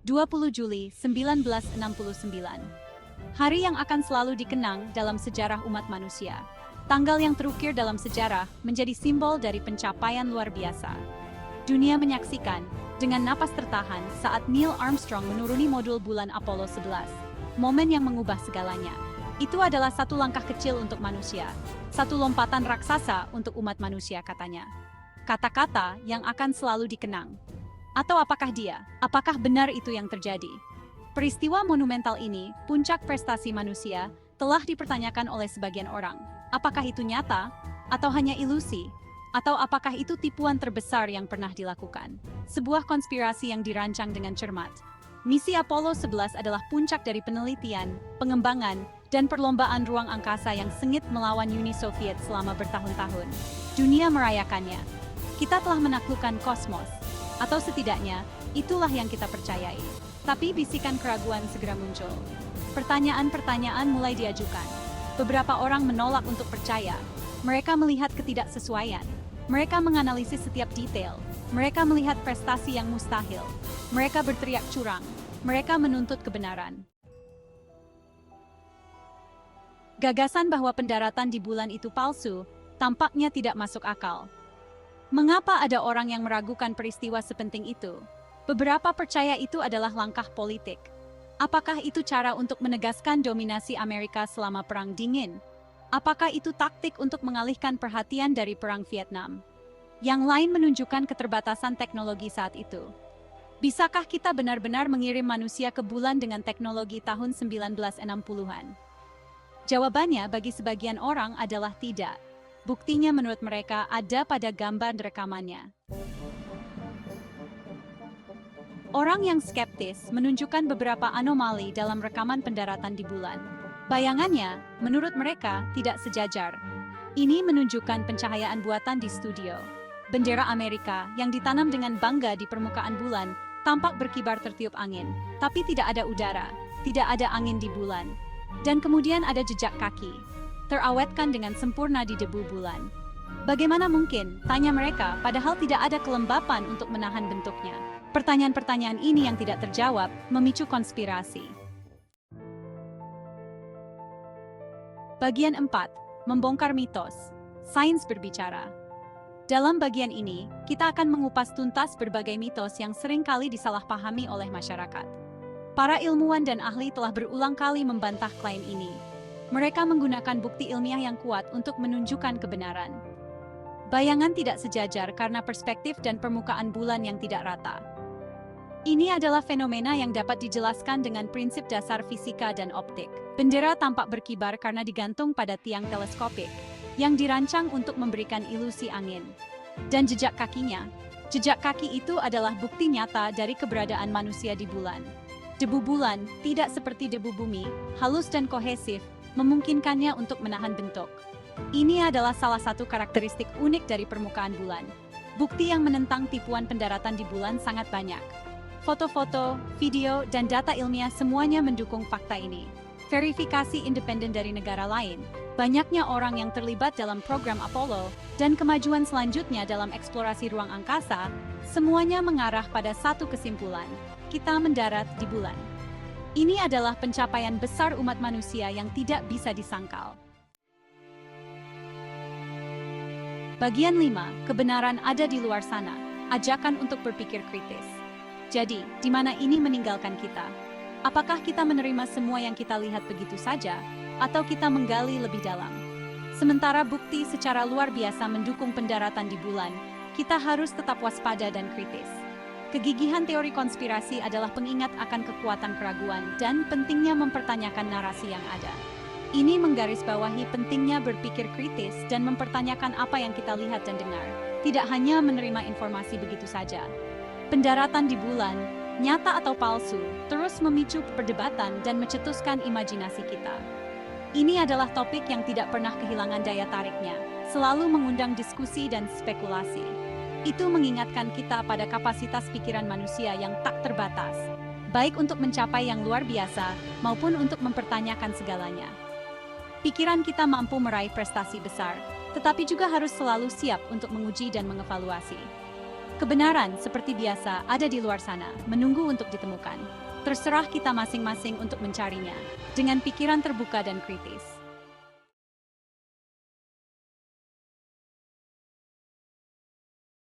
20 Juli 1969. Hari yang akan selalu dikenang dalam sejarah umat manusia. Tanggal yang terukir dalam sejarah menjadi simbol dari pencapaian luar biasa. Dunia menyaksikan dengan napas tertahan saat Neil Armstrong menuruni modul bulan Apollo 11. Momen yang mengubah segalanya. Itu adalah satu langkah kecil untuk manusia, satu lompatan raksasa untuk umat manusia katanya. Kata-kata yang akan selalu dikenang. Atau apakah dia? Apakah benar itu yang terjadi? Peristiwa monumental ini, puncak prestasi manusia, telah dipertanyakan oleh sebagian orang. Apakah itu nyata? Atau hanya ilusi? Atau apakah itu tipuan terbesar yang pernah dilakukan? Sebuah konspirasi yang dirancang dengan cermat. Misi Apollo 11 adalah puncak dari penelitian, pengembangan, dan perlombaan ruang angkasa yang sengit melawan Uni Soviet selama bertahun-tahun. Dunia merayakannya. Kita telah menaklukkan kosmos. Atau setidaknya, itulah yang kita percayai. Tapi bisikan keraguan segera muncul. Pertanyaan-pertanyaan mulai diajukan. Beberapa orang menolak untuk percaya. Mereka melihat ketidaksesuaian. Mereka menganalisis setiap detail. Mereka melihat prestasi yang mustahil. Mereka berteriak curang. Mereka menuntut kebenaran. Gagasan bahwa pendaratan di bulan itu palsu, tampaknya tidak masuk akal. Mengapa ada orang yang meragukan peristiwa sepenting itu? Beberapa percaya itu adalah langkah politik. Apakah itu cara untuk menegaskan dominasi Amerika selama Perang Dingin? Apakah itu taktik untuk mengalihkan perhatian dari Perang Vietnam? Yang lain menunjukkan keterbatasan teknologi saat itu. Bisakah kita benar-benar mengirim manusia ke bulan dengan teknologi tahun 1960-an? Jawabannya bagi sebagian orang adalah tidak. Buktinya menurut mereka ada pada gambar rekamannya. Orang yang skeptis menunjukkan beberapa anomali dalam rekaman pendaratan di bulan. Bayangannya, menurut mereka, tidak sejajar. Ini menunjukkan pencahayaan buatan di studio. Bendera Amerika yang ditanam dengan bangga di permukaan bulan tampak berkibar tertiup angin, tapi tidak ada udara, tidak ada angin di bulan. Dan kemudian ada jejak kaki, terawetkan dengan sempurna di debu bulan. Bagaimana mungkin, tanya mereka, padahal tidak ada kelembapan untuk menahan bentuknya. Pertanyaan-pertanyaan ini yang tidak terjawab, memicu konspirasi. Bagian 4. Membongkar mitos. Sains berbicara. Dalam bagian ini, kita akan mengupas tuntas berbagai mitos yang sering kali disalahpahami oleh masyarakat. Para ilmuwan dan ahli telah berulang kali membantah klaim ini. Mereka menggunakan bukti ilmiah yang kuat untuk menunjukkan kebenaran. Bayangan tidak sejajar karena perspektif dan permukaan bulan yang tidak rata. Ini adalah fenomena yang dapat dijelaskan dengan prinsip dasar fisika dan optik. Bendera tampak berkibar karena digantung pada tiang teleskopik, yang dirancang untuk memberikan ilusi angin. Dan jejak kakinya. Jejak kaki itu adalah bukti nyata dari keberadaan manusia di bulan. Debu bulan, tidak seperti debu bumi, halus dan kohesif, memungkinkannya untuk menahan bentuk. Ini adalah salah satu karakteristik unik dari permukaan bulan. Bukti yang menentang tipuan pendaratan di bulan sangat banyak. Foto-foto, video, dan data ilmiah semuanya mendukung fakta ini. Verifikasi independen dari negara lain, banyaknya orang yang terlibat dalam program Apollo, dan kemajuan selanjutnya dalam eksplorasi ruang angkasa, semuanya mengarah pada satu kesimpulan. Kita mendarat di bulan. Ini adalah pencapaian besar umat manusia yang tidak bisa disangkal. Bagian 5. Kebenaran ada di luar sana. Ajakan untuk berpikir kritis. Jadi, di mana ini meninggalkan kita? Apakah kita menerima semua yang kita lihat begitu saja, atau kita menggali lebih dalam? Sementara bukti secara luar biasa mendukung pendaratan di bulan, kita harus tetap waspada dan kritis. Kegigihan teori konspirasi adalah pengingat akan kekuatan keraguan dan pentingnya mempertanyakan narasi yang ada. Ini menggarisbawahi pentingnya berpikir kritis dan mempertanyakan apa yang kita lihat dan dengar, tidak hanya menerima informasi begitu saja. Pendaratan di bulan, nyata atau palsu, terus memicu perdebatan dan mencetuskan imajinasi kita. Ini adalah topik yang tidak pernah kehilangan daya tariknya, selalu mengundang diskusi dan spekulasi. Itu mengingatkan kita pada kapasitas pikiran manusia yang tak terbatas, baik untuk mencapai yang luar biasa maupun untuk mempertanyakan segalanya. Pikiran kita mampu meraih prestasi besar, tetapi juga harus selalu siap untuk menguji dan mengevaluasi. Kebenaran, seperti biasa, ada di luar sana, menunggu untuk ditemukan. Terserah kita masing-masing untuk mencarinya, dengan pikiran terbuka dan kritis.